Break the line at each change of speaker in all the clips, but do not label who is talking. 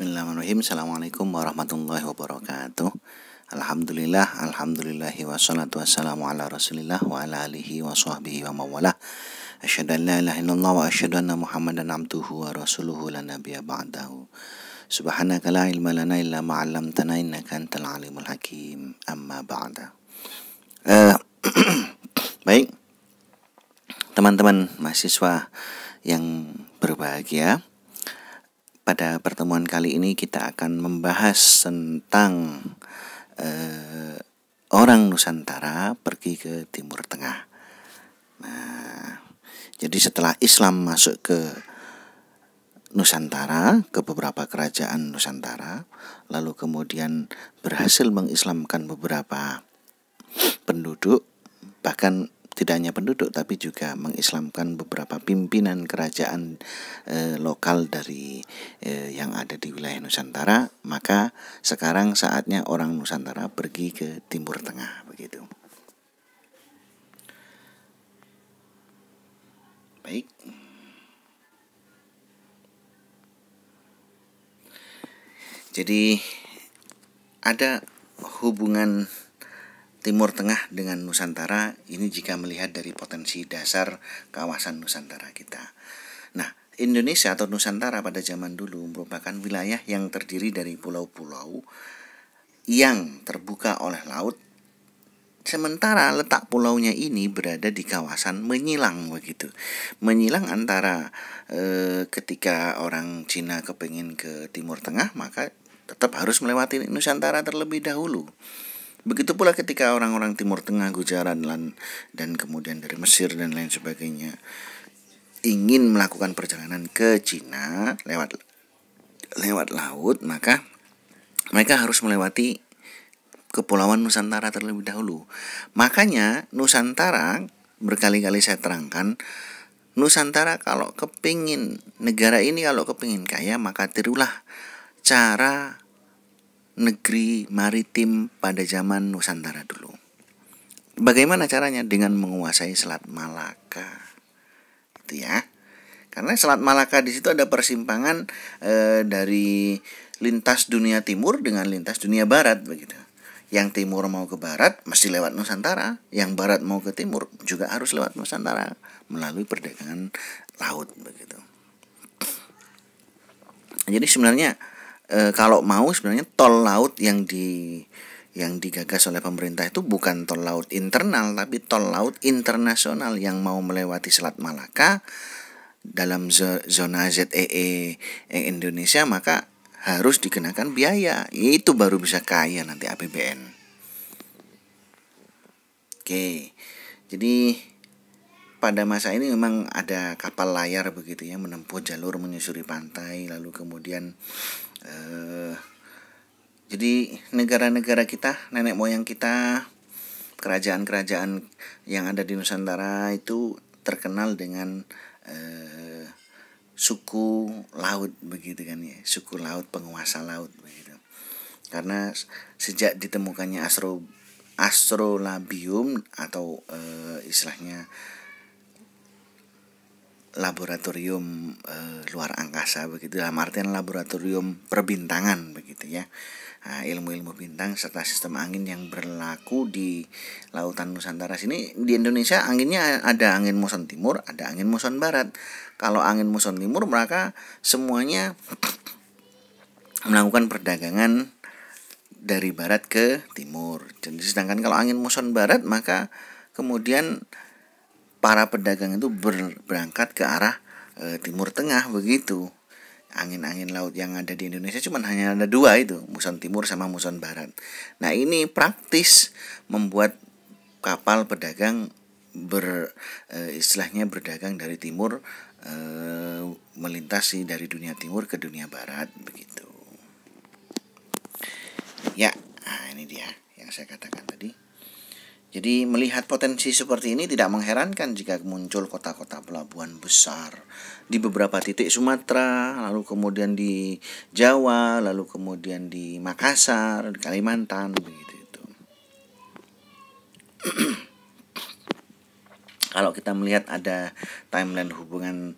Bismillahirrahmanirrahim. Assalamualaikum warahmatullahi wabarakatuh. Alhamdulillahi wassalatu wassalamu ala rasulillah wa ala alihi wa sahbihi wa mawalah. Asyhadu an la ilaha illallah wa asyhadu anna muhammadan abduhu wa rasuluhu la nabiyya ba'dahu. Subhanaka la ilma lana illa ma 'allamtana innaka antal alimul hakim. Amma ba'da. Baik, teman-teman mahasiswa yang berbahagia, pada pertemuan kali ini kita akan membahas tentang orang Nusantara pergi ke Timur Tengah. Nah, jadi setelah Islam masuk ke Nusantara, ke beberapa kerajaan Nusantara, lalu kemudian berhasil mengislamkan beberapa penduduk, bahkan tidak hanya penduduk tapi juga mengislamkan beberapa pimpinan kerajaan lokal dari yang ada di wilayah Nusantara, maka sekarang saatnya orang Nusantara pergi ke Timur Tengah, begitu. Baik. Jadi ada hubungan Timur Tengah dengan Nusantara ini jika melihat dari potensi dasar kawasan Nusantara kita. Nah, Indonesia atau Nusantara pada zaman dulu merupakan wilayah yang terdiri dari pulau-pulau yang terbuka oleh laut, sementara letak pulaunya ini berada di kawasan menyilang, begitu. Menyilang antara ketika orang Cina kepingin ke Timur Tengah, maka tetap harus melewati Nusantara terlebih dahulu. Begitu pula ketika orang-orang Timur Tengah, Gujarat dan kemudian dari Mesir dan lain sebagainya ingin melakukan perjalanan ke Cina lewat laut, maka mereka harus melewati Kepulauan Nusantara terlebih dahulu. Makanya Nusantara, berkali-kali saya terangkan, Nusantara kalau kepingin, negara ini kalau kepingin kaya, maka tirulah cara negeri maritim pada zaman Nusantara dulu. Bagaimana caranya? Dengan menguasai Selat Malaka, itu ya. Karena Selat Malaka di situ ada persimpangan dari lintas dunia timur dengan lintas dunia barat, begitu. Yang timur mau ke barat mesti lewat Nusantara, yang barat mau ke timur juga harus lewat Nusantara melalui perdagangan laut, begitu. Jadi sebenarnya kalau mau sebenarnya tol laut yang digagas oleh pemerintah itu bukan tol laut internal, tapi tol laut internasional yang mau melewati Selat Malaka dalam zona ZEE Indonesia, maka harus dikenakan biaya. Itu baru bisa kaya nanti APBN. Oke, jadi pada masa ini memang ada kapal layar, begitu ya, menempuh jalur menyusuri pantai, lalu kemudian jadi negara-negara kita, nenek moyang kita, kerajaan-kerajaan yang ada di Nusantara itu terkenal dengan suku laut, begitu kan ya, suku laut, penguasa laut, begitu. Karena sejak ditemukannya astrolabium atau istilahnya laboratorium luar angkasa, begitu, dalam artian laboratorium perbintangan, begitu ya. Nah, ilmu-ilmu bintang serta sistem angin yang berlaku di lautan Nusantara sini. Di Indonesia anginnya ada angin muson timur, ada angin muson barat. Kalau angin muson timur, maka semuanya melakukan perdagangan dari barat ke timur. Jadi sedangkan kalau angin muson barat, maka kemudian para pedagang itu berangkat ke arah Timur Tengah, begitu. Angin-angin laut yang ada di Indonesia cuma hanya ada dua, itu muson timur sama muson barat. Nah, ini praktis membuat kapal pedagang istilahnya berdagang dari timur, melintasi dari dunia timur ke dunia barat, begitu. Ya, nah ini dia yang saya katakan tadi. Jadi melihat potensi seperti ini tidak mengherankan jika muncul kota-kota pelabuhan besar di beberapa titik Sumatera, lalu kemudian di Jawa, lalu kemudian di Makassar, di Kalimantan, begitu itu. Kalau kita melihat ada timeline hubungan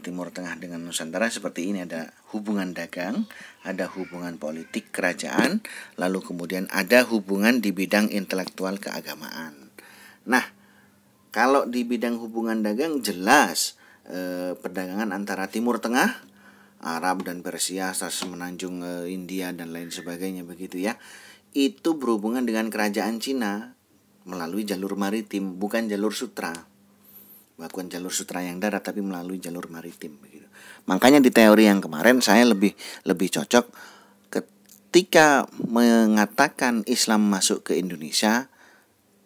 Timur Tengah dengan Nusantara seperti ini, ada hubungan dagang, ada hubungan politik kerajaan, lalu kemudian ada hubungan di bidang intelektual keagamaan. Nah, kalau di bidang hubungan dagang jelas perdagangan antara Timur Tengah, Arab dan Persia, semenanjung India dan lain sebagainya begitu ya. Itu berhubungan dengan kerajaan Cina melalui jalur maritim, bukan jalur sutra. Bukan jalur sutra yang darat, tapi melalui jalur maritim begitu. Makanya di teori yang kemarin saya lebih cocok ketika mengatakan Islam masuk ke Indonesia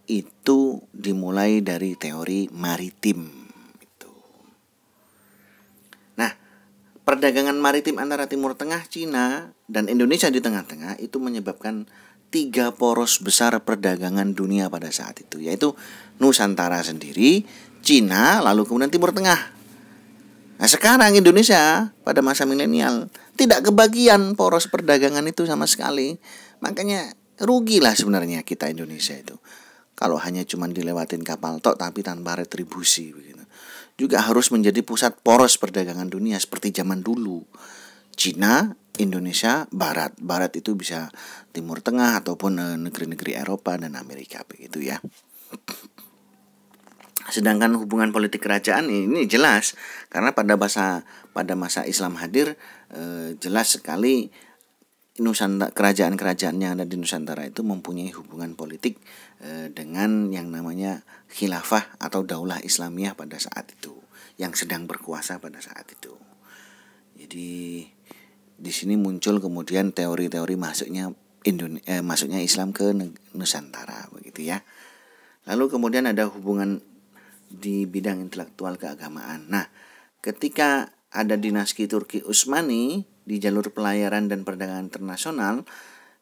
itu dimulai dari teori maritim itu. Nah, perdagangan maritim antara Timur Tengah, Cina, dan Indonesia di tengah-tengah itu menyebabkan 3 poros besar perdagangan dunia pada saat itu, yaitu Nusantara sendiri, Cina, lalu kemudian Timur Tengah. Nah, sekarang Indonesia pada masa milenial tidak kebagian poros perdagangan itu sama sekali. Makanya rugilah sebenarnya kita Indonesia itu. Kalau hanya cuma dilewatin kapal tok tapi tanpa retribusi begitu. Juga harus menjadi pusat poros perdagangan dunia seperti zaman dulu. Cina, Indonesia, Barat. Barat itu bisa Timur Tengah ataupun negeri-negeri Eropa dan Amerika begitu ya. Sedangkan hubungan politik kerajaan ini jelas karena pada masa Islam hadir jelas sekali kerajaan-kerajaan yang ada di Nusantara itu mempunyai hubungan politik dengan yang namanya khilafah atau daulah Islamiyah pada saat itu yang sedang berkuasa pada saat itu. Jadi di sini muncul kemudian teori-teori masuknya Islam ke Nusantara begitu ya. Lalu kemudian ada hubungan di bidang intelektual keagamaan. Nah, ketika ada dinasti Turki Utsmani di jalur pelayaran dan perdagangan internasional,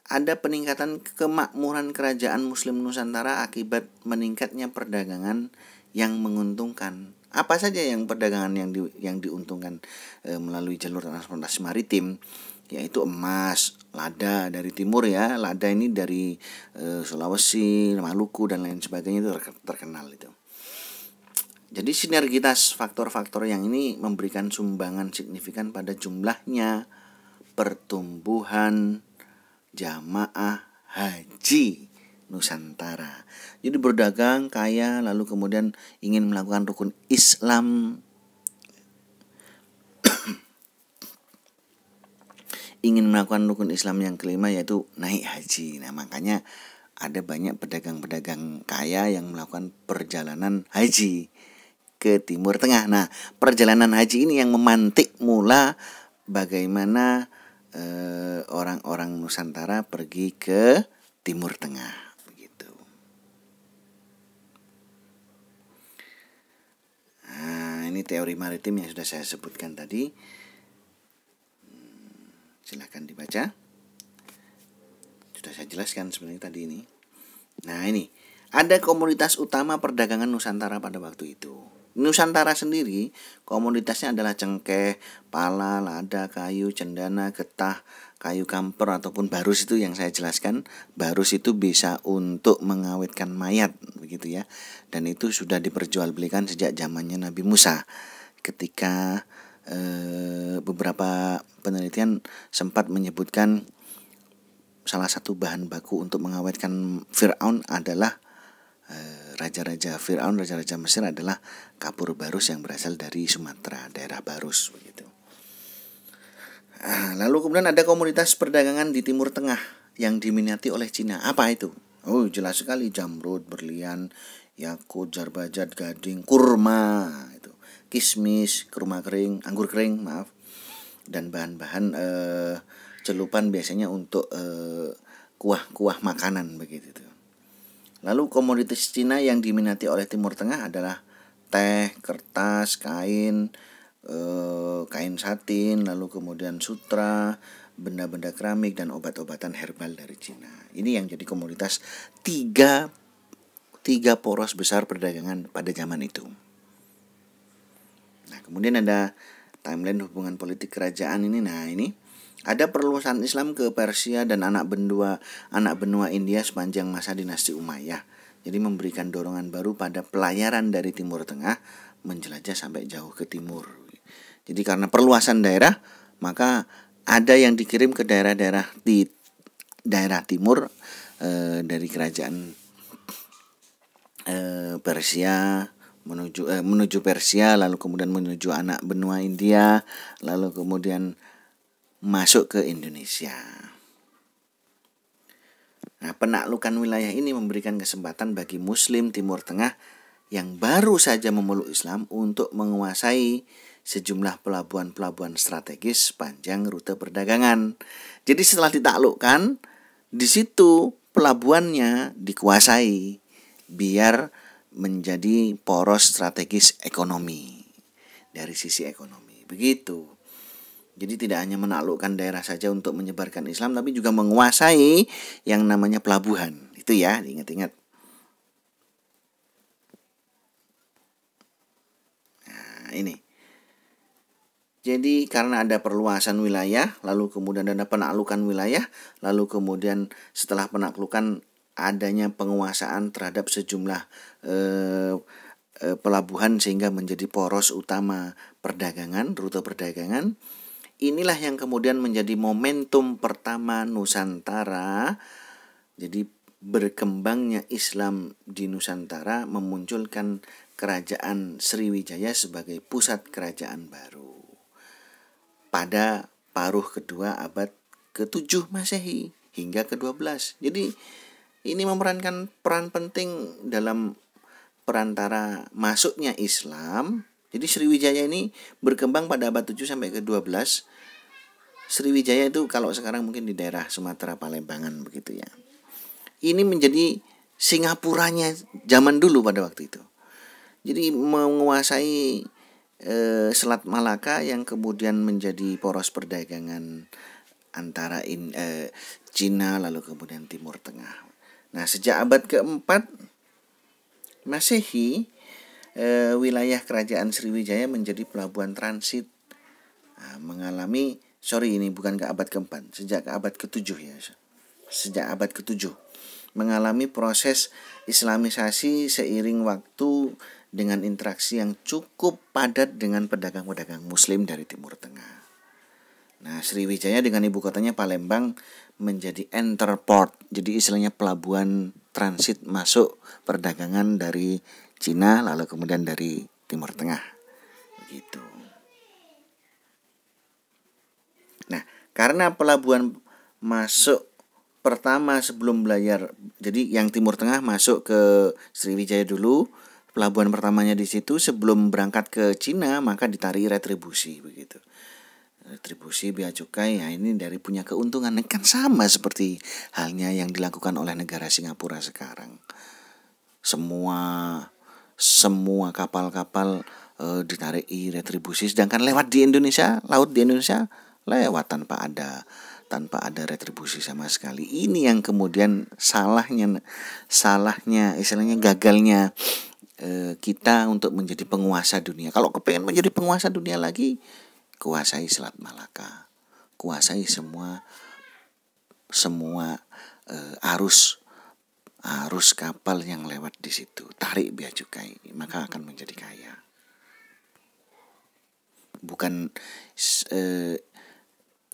ada peningkatan kemakmuran kerajaan Muslim Nusantara akibat meningkatnya perdagangan yang menguntungkan. Apa saja yang perdagangan yang diuntungkan melalui jalur transportasi maritim, yaitu emas, lada dari timur ya, lada ini dari Sulawesi, Maluku dan lain sebagainya itu terkenal itu. Jadi sinergitas faktor-faktor yang ini memberikan sumbangan signifikan pada jumlahnya pertumbuhan jamaah haji Nusantara. Jadi berdagang, kaya, lalu kemudian ingin melakukan rukun Islam, ingin melakukan rukun Islam yang kelima yaitu naik haji. Nah, makanya ada banyak pedagang-pedagang kaya yang melakukan perjalanan haji ke Timur Tengah. Nah, perjalanan haji ini yang memantik mula bagaimana orang-orang Nusantara pergi ke Timur Tengah begitu. Nah, ini teori maritim yang sudah saya sebutkan tadi. Silakan dibaca. Sudah saya jelaskan sebenarnya tadi ini. Nah, ini ada komoditas utama perdagangan Nusantara pada waktu itu. Nusantara sendiri komoditasnya adalah cengkeh, pala, lada, kayu, cendana, getah, kayu kamper ataupun barus itu yang saya jelaskan. Barus itu bisa untuk mengawetkan mayat begitu ya. Dan itu sudah diperjualbelikan sejak zamannya Nabi Musa. Ketika beberapa penelitian sempat menyebutkan salah satu bahan baku untuk mengawetkan Fir'aun adalah raja-raja Fir'aun, raja-raja Mesir adalah kapur barus yang berasal dari Sumatera, daerah Barus begitu. Lalu kemudian ada komoditas perdagangan di Timur Tengah yang diminati oleh Cina. Apa itu? Oh, jelas sekali jamrud, berlian, yakut, zarbajat, gading, kurma itu, kismis, kurma kering, anggur kering, maaf. Dan bahan-bahan celupan biasanya untuk kuah-kuah makanan begitu. Lalu komoditas Cina yang diminati oleh Timur Tengah adalah teh, kertas, kain, kain satin, lalu kemudian sutra, benda-benda keramik dan obat-obatan herbal dari Cina. Ini yang jadi komoditas tiga poros besar perdagangan pada zaman itu. Nah, kemudian ada timeline hubungan politik kerajaan ini. Nah, ini ada perluasan Islam ke Persia dan anak benua India sepanjang masa dinasti Umayyah. Jadi memberikan dorongan baru pada pelayaran dari Timur Tengah menjelajah sampai jauh ke timur. Jadi karena perluasan daerah, maka ada yang dikirim ke daerah-daerah di daerah timur dari kerajaan Persia menuju Persia, lalu kemudian menuju anak benua India, lalu kemudian masuk ke Indonesia. Nah, penaklukan wilayah ini memberikan kesempatan bagi Muslim Timur Tengah yang baru saja memeluk Islam untuk menguasai sejumlah pelabuhan-pelabuhan strategis sepanjang rute perdagangan. Jadi setelah ditaklukkan, di situ pelabuhannya dikuasai biar menjadi poros strategis ekonomi dari sisi ekonomi. Begitu. Jadi tidak hanya menaklukkan daerah saja untuk menyebarkan Islam, tapi juga menguasai yang namanya pelabuhan. Itu ya, diingat-ingat. Nah, ini. Jadi karena ada perluasan wilayah, lalu kemudian ada penaklukan wilayah, lalu kemudian setelah penaklukan adanya penguasaan terhadap sejumlah pelabuhan sehingga menjadi poros utama perdagangan, rute perdagangan. Inilah yang kemudian menjadi momentum pertama Nusantara. Jadi berkembangnya Islam di Nusantara memunculkan kerajaan Sriwijaya sebagai pusat kerajaan baru pada paruh kedua abad ke-7 Masehi hingga ke-12. Jadi ini memerankan peran penting dalam perantara masuknya Islam. Jadi Sriwijaya ini berkembang pada abad 7 sampai ke-12. Sriwijaya itu kalau sekarang mungkin di daerah Sumatera Palembangan begitu ya. Ini menjadi Singapuranya zaman dulu pada waktu itu. Jadi menguasai Selat Malaka yang kemudian menjadi poros perdagangan antara Cina lalu kemudian Timur Tengah. Nah, sejak abad ke-4 Masehi, wilayah kerajaan Sriwijaya menjadi pelabuhan transit. Ini bukan ke abad ke-4, sejak ke abad ke-7 ya. Sejak abad ke-7 mengalami proses islamisasi seiring waktu dengan interaksi yang cukup padat dengan pedagang-pedagang muslim dari Timur Tengah. Nah, Sriwijaya dengan ibu kotanya Palembang menjadi enterport. Jadi istilahnya pelabuhan transit masuk perdagangan dari Cina lalu kemudian dari Timur Tengah. Begitu. Nah, karena pelabuhan masuk pertama sebelum belayar, jadi yang Timur Tengah masuk ke Sriwijaya dulu, pelabuhan pertamanya di situ sebelum berangkat ke Cina maka ditarik retribusi begitu. Retribusi bea cukai, ya ini dari punya keuntungan, kan sama seperti halnya yang dilakukan oleh negara Singapura sekarang. Semua kapal-kapal ditarik retribusi, sedangkan lewat di Indonesia, laut di Indonesia lewat tanpa ada retribusi sama sekali. Ini yang kemudian salahnya istilahnya gagalnya kita untuk menjadi penguasa dunia. Kalau kepengen menjadi penguasa dunia lagi, kuasai Selat Malaka, kuasai semua arus kapal yang lewat di situ, tarik bea cukai, maka akan menjadi kaya. Bukan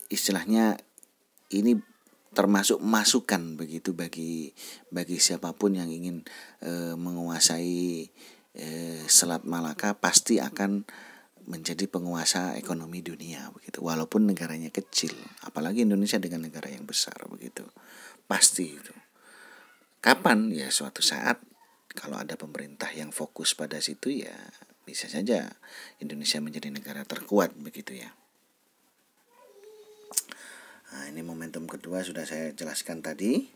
istilahnya ini termasuk masukan begitu bagi siapapun yang ingin menguasai Selat Malaka pasti akan menjadi penguasa ekonomi dunia begitu, walaupun negaranya kecil, apalagi Indonesia dengan negara yang besar begitu, pasti itu. Kapan? Ya suatu saat kalau ada pemerintah yang fokus pada situ, ya bisa saja Indonesia menjadi negara terkuat begitu ya. Nah, ini momentum kedua sudah saya jelaskan tadi.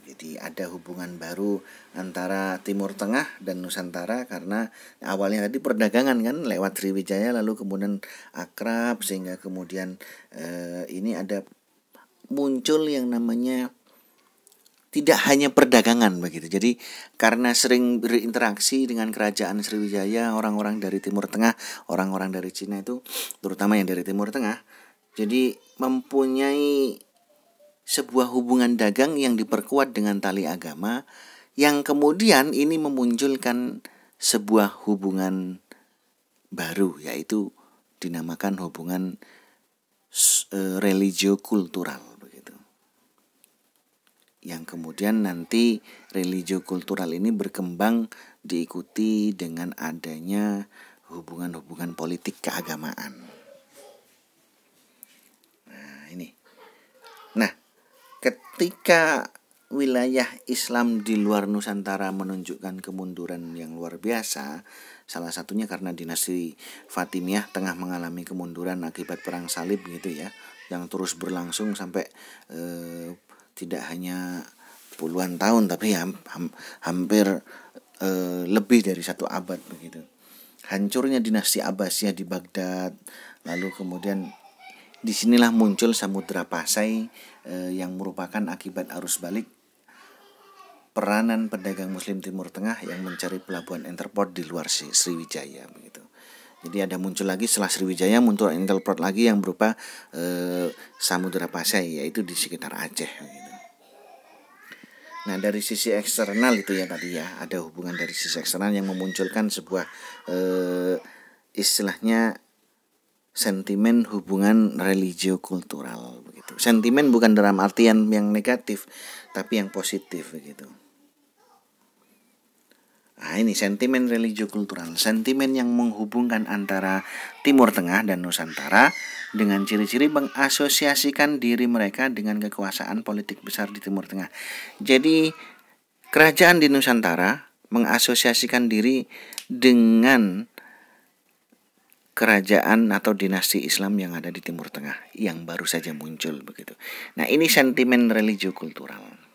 Jadi ada hubungan baru antara Timur Tengah dan Nusantara karena awalnya tadi perdagangan kan lewat Sriwijaya, lalu kemudian akrab sehingga kemudian ini ada muncul yang namanya tidak hanya perdagangan begitu. Jadi karena sering berinteraksi dengan kerajaan Sriwijaya, orang-orang dari Timur Tengah, orang-orang dari Cina itu, terutama yang dari Timur Tengah, jadi mempunyai sebuah hubungan dagang yang diperkuat dengan tali agama, yang kemudian ini memunculkan sebuah hubungan baru, yaitu dinamakan hubungan religio-kultural begitu. Yang kemudian nanti religio-kultural ini berkembang diikuti dengan adanya hubungan-hubungan politik keagamaan. Nah, ini. Nah, ketika wilayah Islam di luar Nusantara menunjukkan kemunduran yang luar biasa, salah satunya karena dinasti Fatimiyah tengah mengalami kemunduran akibat perang salib gitu ya, yang terus berlangsung sampai tidak hanya puluhan tahun tapi hampir lebih dari 1 abad begitu. Hancurnya dinasti Abbasiyah di Baghdad, lalu kemudian disinilah muncul Samudra Pasai yang merupakan akibat arus balik peranan pedagang Muslim Timur Tengah yang mencari pelabuhan entrepot di luar Sriwijaya begitu. Jadi ada muncul lagi setelah Sriwijaya muncul entrepot lagi yang berupa Samudra Pasai, yaitu di sekitar Aceh begitu. Nah, dari sisi eksternal itu ya tadi ya, ada hubungan dari sisi eksternal yang memunculkan sebuah istilahnya sentimen hubungan religio-kultural begitu. Sentimen bukan dalam artian yang negatif, tapi yang positif begitu. Nah, ini sentimen religio-kultural, sentimen yang menghubungkan antara Timur Tengah dan Nusantara dengan ciri-ciri mengasosiasikan diri mereka dengan kekuasaan politik besar di Timur Tengah. Jadi kerajaan di Nusantara mengasosiasikan diri dengan kerajaan atau dinasti Islam yang ada di Timur Tengah yang baru saja muncul begitu. Nah, ini sentimen religio-kultural.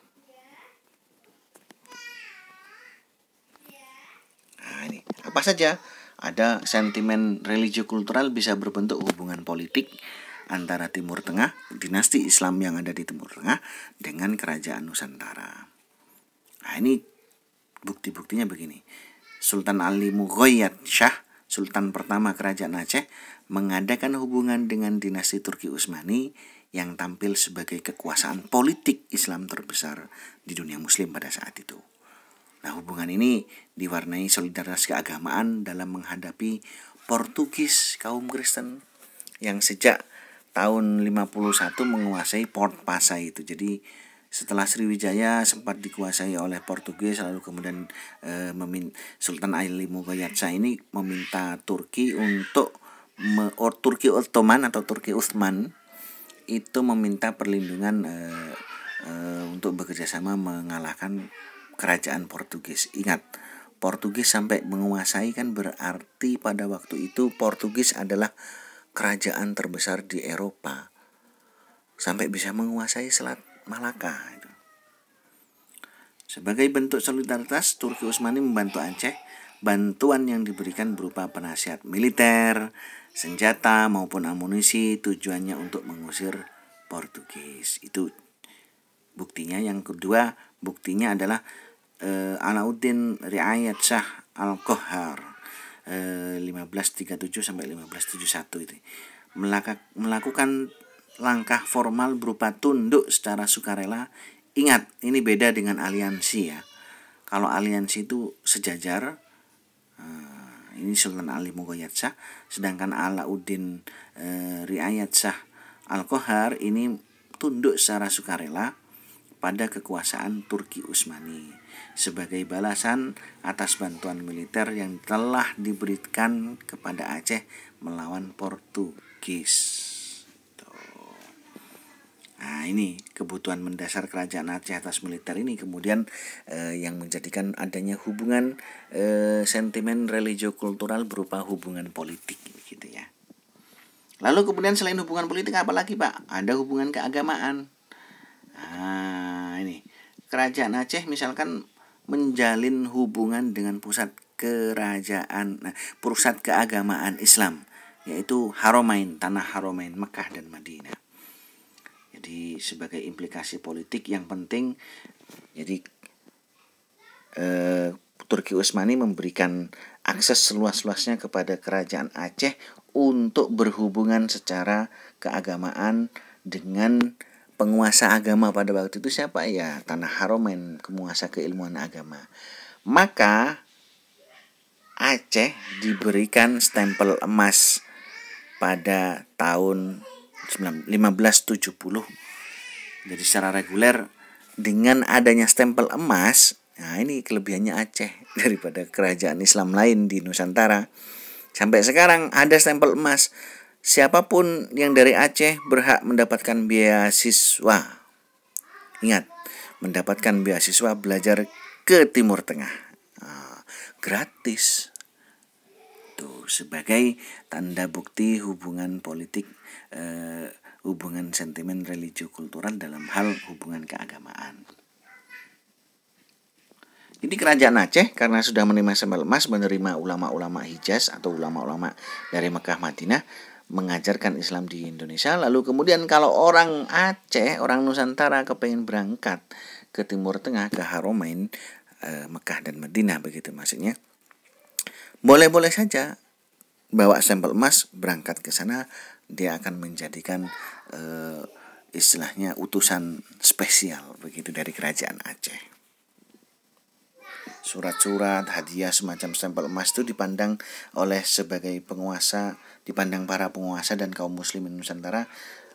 Nah, ini apa saja? Ada sentimen religio-kultural bisa berbentuk hubungan politik antara Timur Tengah, dinasti Islam yang ada di Timur Tengah dengan kerajaan Nusantara. Nah, ini bukti-buktinya begini. Sultan Ali Mughayat Shah, Sultan pertama Kerajaan Aceh, mengadakan hubungan dengan dinasti Turki Utsmani yang tampil sebagai kekuasaan politik Islam terbesar di dunia Muslim pada saat itu. Nah, hubungan ini diwarnai solidaritas keagamaan dalam menghadapi Portugis kaum Kristen yang sejak tahun 51 menguasai Port Pasai itu. Jadi setelah Sriwijaya sempat dikuasai oleh Portugis, lalu kemudian Sultan Ali Mughayat Shah ini meminta Turki untuk Turki Ottoman atau Turki Utsman itu meminta perlindungan untuk bekerjasama mengalahkan kerajaan Portugis. Ingat, Portugis sampai menguasai kan berarti pada waktu itu Portugis adalah kerajaan terbesar di Eropa. Sampai bisa menguasai Selat Malaka itu. Sebagai bentuk solidaritas, Turki Utsmani membantu Aceh. Bantuan yang diberikan berupa penasihat militer, senjata maupun amunisi, tujuannya untuk mengusir Portugis. Itu buktinya. Yang kedua, buktinya adalah Alauddin Riayat Shah Al-Qahar 1537 sampai 1571 itu melakukan langkah formal berupa tunduk secara sukarela. Ingat, ini beda dengan aliansi ya. Kalau aliansi itu sejajar, ini Sultan Ali Mughayat Shah, sedangkan Alauddin Riayat Shah Al-Qahar ini tunduk secara sukarela pada kekuasaan Turki Utsmani sebagai balasan atas bantuan militer yang telah diberikan kepada Aceh melawan Portugis. Nah, ini kebutuhan mendasar kerajaan Aceh atas militer ini kemudian yang menjadikan adanya hubungan sentimen religio-kultural berupa hubungan politik gitu ya. Lalu kemudian selain hubungan politik apa lagi, Pak? Ada hubungan keagamaan. Nah, ini kerajaan Aceh misalkan menjalin hubungan dengan pusat keagamaan Islam, yaitu Haramain, tanah Haramain, Mekah dan Madinah. Jadi sebagai implikasi politik yang penting, jadi Turki Utsmani memberikan akses seluas-luasnya kepada kerajaan Aceh untuk berhubungan secara keagamaan dengan penguasa agama pada waktu itu siapa? Ya, Tanah Haromain, penguasa keilmuan agama. Maka Aceh diberikan stempel emas pada tahun 1570. Jadi secara reguler dengan adanya stempel emas, nah ini kelebihannya Aceh daripada kerajaan Islam lain di Nusantara. Sampai sekarang ada stempel emas. Siapapun yang dari Aceh berhak mendapatkan beasiswa. Ingat, mendapatkan beasiswa belajar ke Timur Tengah. Gratis. Tuh, sebagai tanda bukti hubungan politik, hubungan sentimen religio kultural dalam hal hubungan keagamaan. Jadi kerajaan Aceh karena sudah menerima stempel emas, menerima ulama-ulama Hijaz atau ulama-ulama dari Mekah Madinah mengajarkan Islam di Indonesia. Lalu kemudian kalau orang Aceh, orang Nusantara kepengen berangkat ke Timur Tengah, ke Haromain, Mekah dan Madinah begitu maksudnya, boleh-boleh saja bawa stempel emas berangkat ke sana. Dia akan menjadikan istilahnya utusan spesial begitu dari kerajaan Aceh. Surat-surat, hadiah semacam stempel emas itu dipandang oleh sebagai penguasa, dipandang para penguasa dan kaum muslimin Nusantara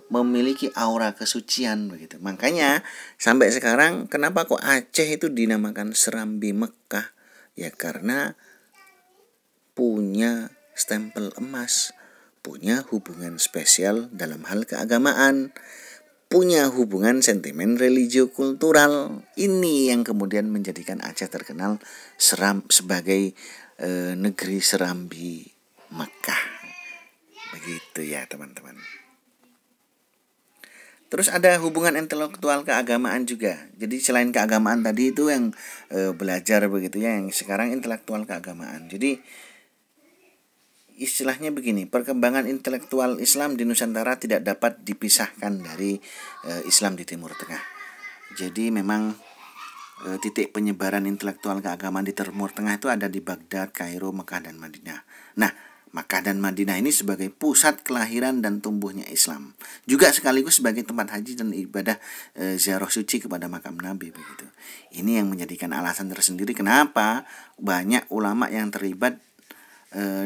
memiliki aura kesucian begitu. Makanya sampai sekarang kenapa kok Aceh itu dinamakan Serambi Mekah? Ya karena punya stempel emas, punya hubungan spesial dalam hal keagamaan, punya hubungan sentimen religio kultural. Ini yang kemudian menjadikan Aceh terkenal sebagai negeri Serambi Mekah. Begitu ya teman-teman. Terus ada hubungan intelektual keagamaan juga. Jadi selain keagamaan tadi itu yang belajar begitu ya, yang sekarang intelektual keagamaan. Jadi istilahnya begini, perkembangan intelektual Islam di Nusantara tidak dapat dipisahkan dari Islam di Timur Tengah. Jadi memang titik penyebaran intelektual keagamaan di Timur Tengah itu ada di Baghdad, Kairo, Mekah dan Madinah. Nah, Mekah dan Madinah ini sebagai pusat kelahiran dan tumbuhnya Islam, juga sekaligus sebagai tempat haji dan ibadah ziarah suci kepada makam Nabi begitu. Ini yang menjadikan alasan tersendiri kenapa banyak ulama yang terlibat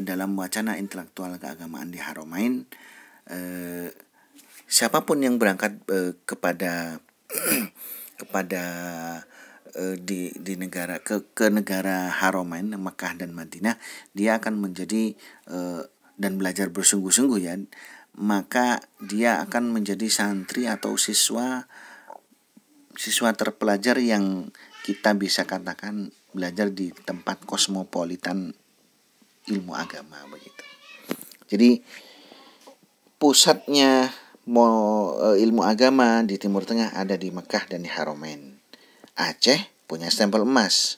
dalam wacana intelektual keagamaan di Haromain. Siapapun yang berangkat kepada di negara ke negara Haromain, Mekah dan Madinah, dia akan menjadi dan belajar bersungguh-sungguh ya, maka dia akan menjadi santri atau siswa terpelajar yang kita bisa katakan belajar di tempat kosmopolitan ilmu agama begitu. Jadi pusatnya ilmu agama di Timur Tengah ada di Mekah dan di Haromain. Aceh punya stempel emas.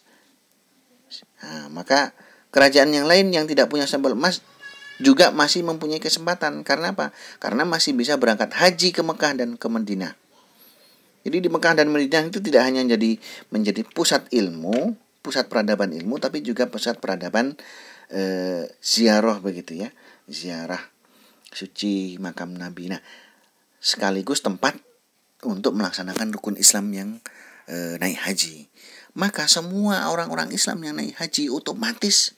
Nah, maka kerajaan yang lain yang tidak punya stempel emas juga masih mempunyai kesempatan. Karena apa? Karena masih bisa berangkat haji ke Mekah dan ke Madinah. Jadi di Mekah dan Madinah itu tidak hanya menjadi pusat ilmu, pusat peradaban ilmu, tapi juga pusat peradaban ziarah begitu ya, ziarah suci makam Nabi. Nah, sekaligus tempat untuk melaksanakan rukun Islam yang naik haji. Maka semua orang-orang Islam yang naik haji otomatis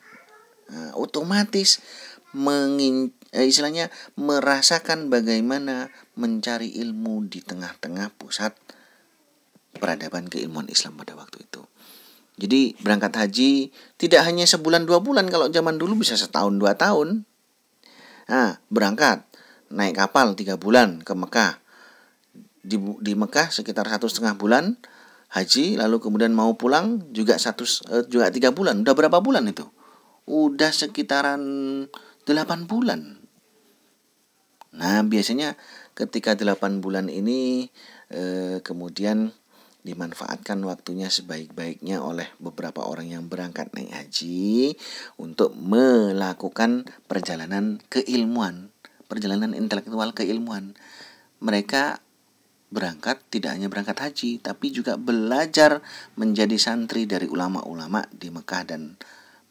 istilahnya merasakan bagaimana mencari ilmu di tengah-tengah pusat peradaban keilmuan Islam pada waktu itu. Jadi berangkat haji tidak hanya sebulan 2 bulan, kalau zaman dulu bisa setahun 2 tahun. Nah, berangkat naik kapal 3 bulan ke Mekah. Di Mekah sekitar 1,5 bulan haji, lalu kemudian mau pulang juga 3 bulan. Udah berapa bulan itu? Udah sekitaran 8 bulan. Nah, biasanya ketika 8 bulan ini kemudian dimanfaatkan waktunya sebaik-baiknya oleh beberapa orang yang berangkat naik haji untuk melakukan perjalanan keilmuan, perjalanan intelektual keilmuan. Mereka berangkat tidak hanya berangkat haji, tapi juga belajar menjadi santri dari ulama-ulama di Mekah dan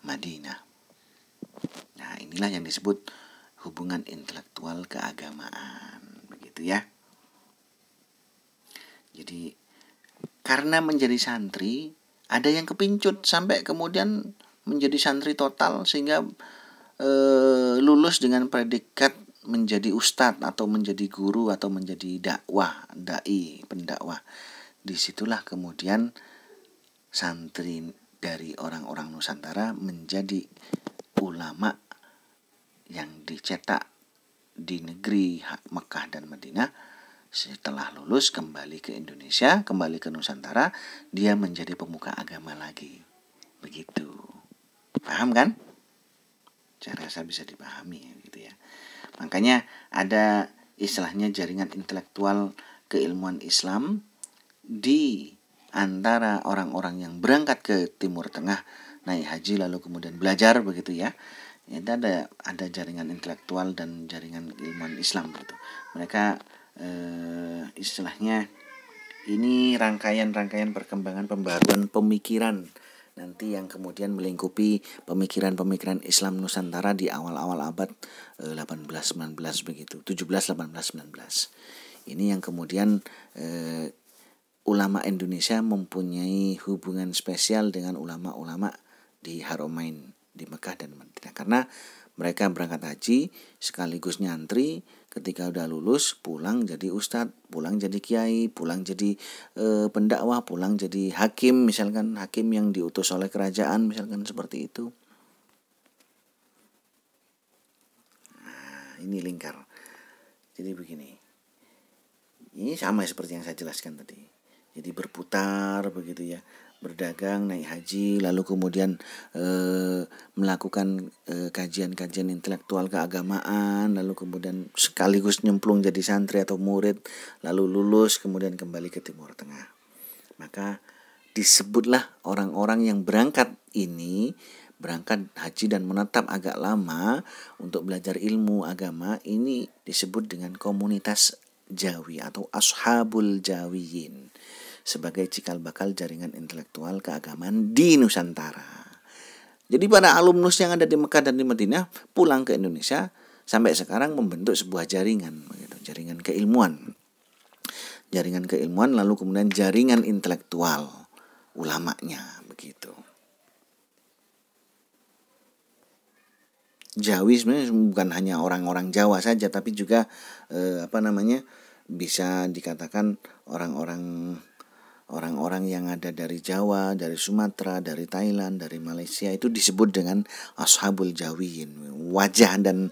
Madinah. Nah, inilah yang disebut hubungan intelektual keagamaan, begitu ya. Jadi karena menjadi santri, ada yang kepincut sampai kemudian menjadi santri total sehingga lulus dengan predikat menjadi ustadz atau menjadi guru atau menjadi dai, pendakwah. Disitulah kemudian santri dari orang-orang Nusantara menjadi ulama yang dicetak di negeri Mekah dan Madinah. Setelah lulus kembali ke Indonesia, kembali ke Nusantara, dia menjadi pemuka agama lagi. Begitu. Paham kan? Saya rasa bisa dipahami gitu ya. Makanya ada istilahnya jaringan intelektual keilmuan Islam di antara orang-orang yang berangkat ke Timur Tengah naik haji lalu kemudian belajar begitu ya. Itu ada jaringan intelektual dan jaringan ilmuwan Islam gitu. Mereka istilahnya ini rangkaian perkembangan pembaruan pemikiran nanti yang kemudian melingkupi pemikiran-pemikiran Islam Nusantara di awal-awal abad 18-19 begitu, 17-18-19. Ini yang kemudian ulama Indonesia mempunyai hubungan spesial dengan ulama-ulama di Haramain di Mekah dan Madinah, karena mereka berangkat haji sekaligus nyantri, ketika udah lulus pulang jadi ustadz, pulang jadi kiai, pulang jadi pendakwah, pulang jadi hakim, misalkan hakim yang diutus oleh kerajaan, misalkan seperti itu. Nah, ini lingkar. Jadi begini, ini sama seperti yang saya jelaskan tadi. Jadi berputar begitu ya, berdagang, naik haji, lalu kemudian melakukan kajian-kajian intelektual keagamaan, lalu kemudian sekaligus nyemplung jadi santri atau murid, lalu lulus kemudian kembali ke Timur Tengah. Maka disebutlah orang-orang yang berangkat haji dan menetap agak lama untuk belajar ilmu agama, ini disebut dengan komunitas Jawi atau Ashabul Jawiyin, sebagai cikal bakal jaringan intelektual keagamaan di Nusantara. Jadi para alumnus yang ada di Mekah dan di Madinah pulang ke Indonesia sampai sekarang membentuk sebuah jaringan, jaringan keilmuan. Jaringan keilmuan lalu kemudian jaringan intelektual ulamanya begitu. Jawi sebenarnya bukan hanya orang-orang Jawa saja, tapi juga bisa dikatakan orang-orang yang ada dari Jawa, dari Sumatera, dari Thailand, dari Malaysia, itu disebut dengan Ashabul Jawiyin. Wajah dan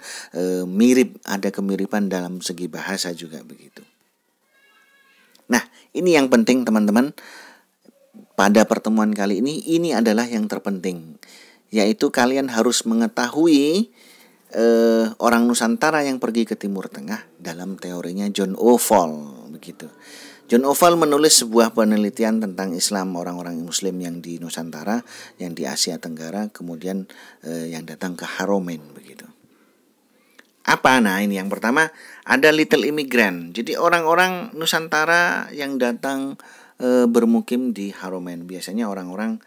mirip, ada kemiripan dalam segi bahasa juga begitu. Nah, ini yang penting teman-teman. Pada pertemuan kali ini adalah yang terpenting, yaitu kalian harus mengetahui orang Nusantara yang pergi ke Timur Tengah dalam teorinya John Oval begitu. John Oval menulis sebuah penelitian tentang Islam orang-orang Muslim yang di Nusantara, yang di Asia Tenggara, kemudian yang datang ke Haramain begitu. Apa? Nah, ini yang pertama ada little immigrant. Jadi orang-orang Nusantara yang datang bermukim di Haramain, biasanya orang-orang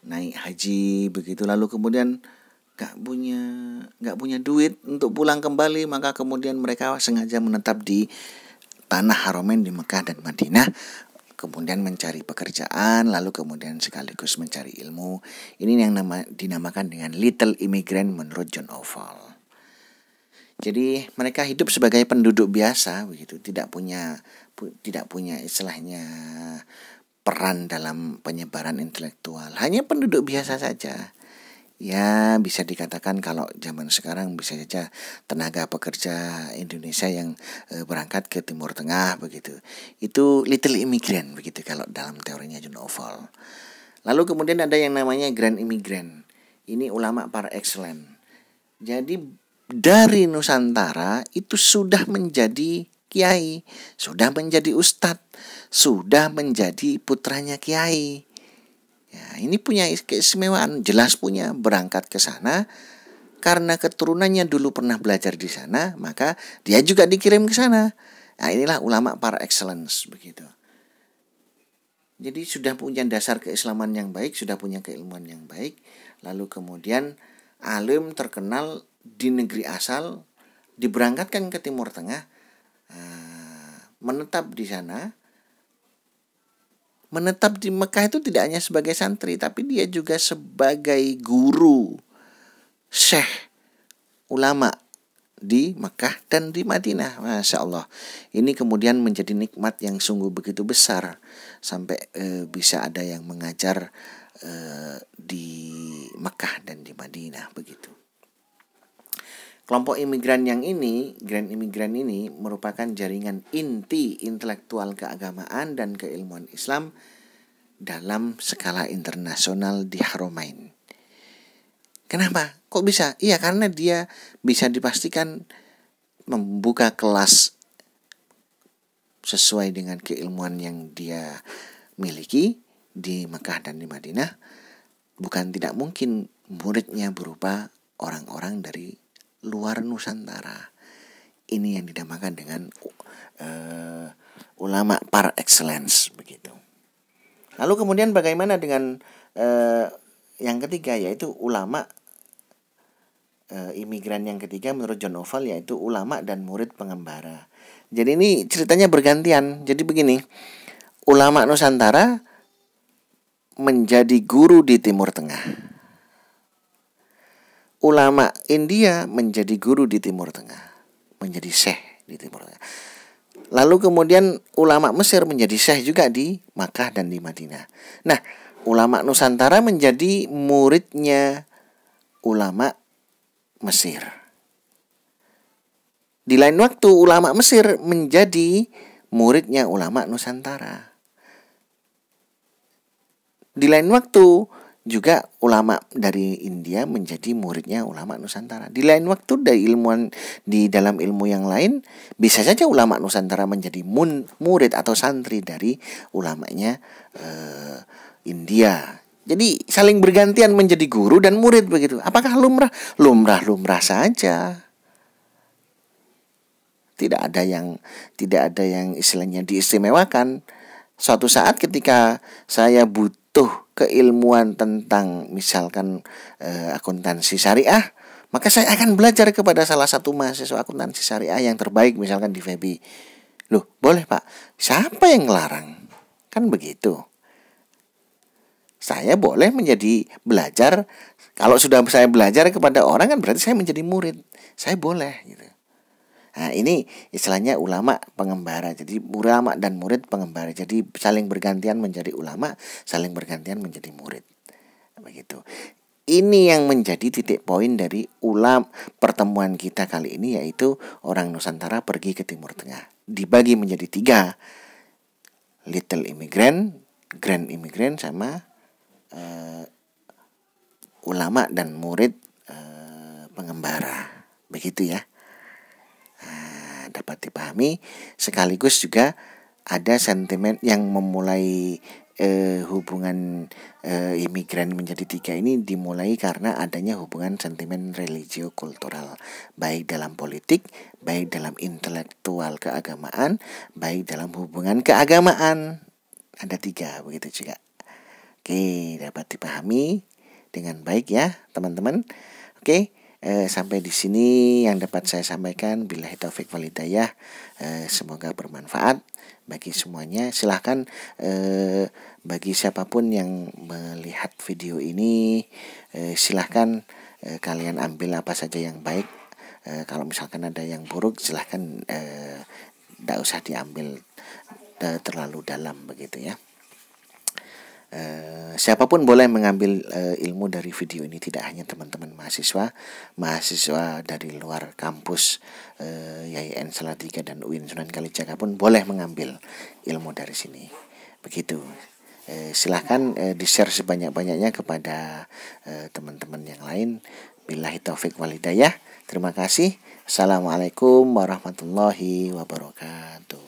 naik haji begitu, lalu kemudian nggak punya duit untuk pulang kembali, maka kemudian mereka sengaja menetap di tanah Haramain di Mekah dan Madinah, kemudian mencari pekerjaan, lalu kemudian sekaligus mencari ilmu. Ini yang dinamakan dengan little immigrant menurut John Oval. Jadi mereka hidup sebagai penduduk biasa begitu, tidak punya istilahnya peran dalam penyebaran intelektual, hanya penduduk biasa saja. Ya, bisa dikatakan kalau zaman sekarang bisa saja tenaga pekerja Indonesia yang berangkat ke Timur Tengah begitu. Itu little immigrant begitu kalau dalam teorinya John Oval. Lalu kemudian ada yang namanya grand immigrant. Ini ulama par excellence. Jadi dari Nusantara itu sudah menjadi kiai, sudah menjadi ustadz, sudah menjadi putranya kiai. Ya, ini punya keistimewaan, jelas punya, berangkat ke sana karena keturunannya dulu pernah belajar di sana, maka dia juga dikirim ke sana. Nah, inilah ulama par excellence begitu. Jadi sudah punya dasar keislaman yang baik, sudah punya keilmuan yang baik, lalu kemudian alim terkenal di negeri asal, diberangkatkan ke Timur Tengah, menetap di sana, menetap di Mekah itu tidak hanya sebagai santri, tapi dia juga sebagai guru, syekh, ulama di Mekah dan di Madinah. Masya Allah, ini kemudian menjadi nikmat yang sungguh begitu besar, sampai bisa ada yang mengajar di Mekah dan di Madinah begitu. Kelompok imigran yang ini, Grand Imigran ini merupakan jaringan inti intelektual keagamaan dan keilmuan Islam dalam skala internasional di Haramain. Kenapa? Kok bisa? Iya, karena dia bisa dipastikan membuka kelas sesuai dengan keilmuan yang dia miliki di Mekah dan di Madinah. Bukan tidak mungkin muridnya berupa orang-orang dari luar Nusantara. Ini yang dinamakan dengan ulama par excellence begitu. Lalu kemudian bagaimana dengan yang ketiga, yaitu ulama imigran yang ketiga menurut John Oval, yaitu ulama dan murid pengembara. Jadi ini ceritanya bergantian. Jadi begini, ulama Nusantara menjadi guru di Timur Tengah. Ulama India menjadi guru di Timur Tengah, menjadi syekh di Timur Tengah. Lalu kemudian ulama Mesir menjadi syekh juga di Makkah dan di Madinah. Nah, ulama Nusantara menjadi muridnya ulama Mesir. Di lain waktu ulama Mesir menjadi muridnya ulama Nusantara. Di lain waktu juga ulama dari India menjadi muridnya ulama Nusantara. Di lain waktu dari ilmuwan di dalam ilmu yang lain, bisa saja ulama Nusantara menjadi murid atau santri dari ulamanya India. Jadi saling bergantian menjadi guru dan murid begitu. Apakah lumrah? Lumrah saja. Tidak ada yang istilahnya diistimewakan. Suatu saat ketika saya butuh keilmuan tentang misalkan akuntansi syariah, maka saya akan belajar kepada salah satu mahasiswa akuntansi syariah yang terbaik misalkan di FEBI. Loh, boleh Pak? Siapa yang ngelarang? Kan begitu. Saya boleh menjadi belajar. Kalau sudah saya belajar kepada orang kan berarti saya menjadi murid. Saya boleh gitu. Nah, ini istilahnya ulama pengembara. Jadi ulama dan murid pengembara. Jadi saling bergantian menjadi ulama, saling bergantian menjadi murid. Begitu. Ini yang menjadi titik poin dari pertemuan kita kali ini, yaitu orang Nusantara pergi ke Timur Tengah. Dibagi menjadi 3. Little Immigrant, Grand Immigrant, sama ulama dan murid pengembara. Begitu ya. Dapat dipahami. Sekaligus juga ada sentimen yang memulai hubungan imigran menjadi 3 ini dimulai karena adanya hubungan sentimen religio-kultural, baik dalam politik, baik dalam intelektual keagamaan, baik dalam hubungan keagamaan. Ada 3 begitu juga. Oke, dapat dipahami dengan baik ya teman-teman. Oke. Sampai di sini yang dapat saya sampaikan. Billahi taufik wal hidayah. Semoga bermanfaat bagi semuanya. Silahkan bagi siapapun yang melihat video ini, silahkan kalian ambil apa saja yang baik. Kalau misalkan ada yang buruk, silahkan tidak usah diambil terlalu dalam begitu ya. Siapapun boleh mengambil ilmu dari video ini, tidak hanya teman-teman mahasiswa dari luar kampus YIN Salatiga dan UIN Sunan Kalijaga pun boleh mengambil ilmu dari sini. Begitu. Silahkan di-share sebanyak-banyaknya kepada teman-teman yang lain. Billahi taufik wal hidayah. Terima kasih. Assalamualaikum warahmatullahi wabarakatuh.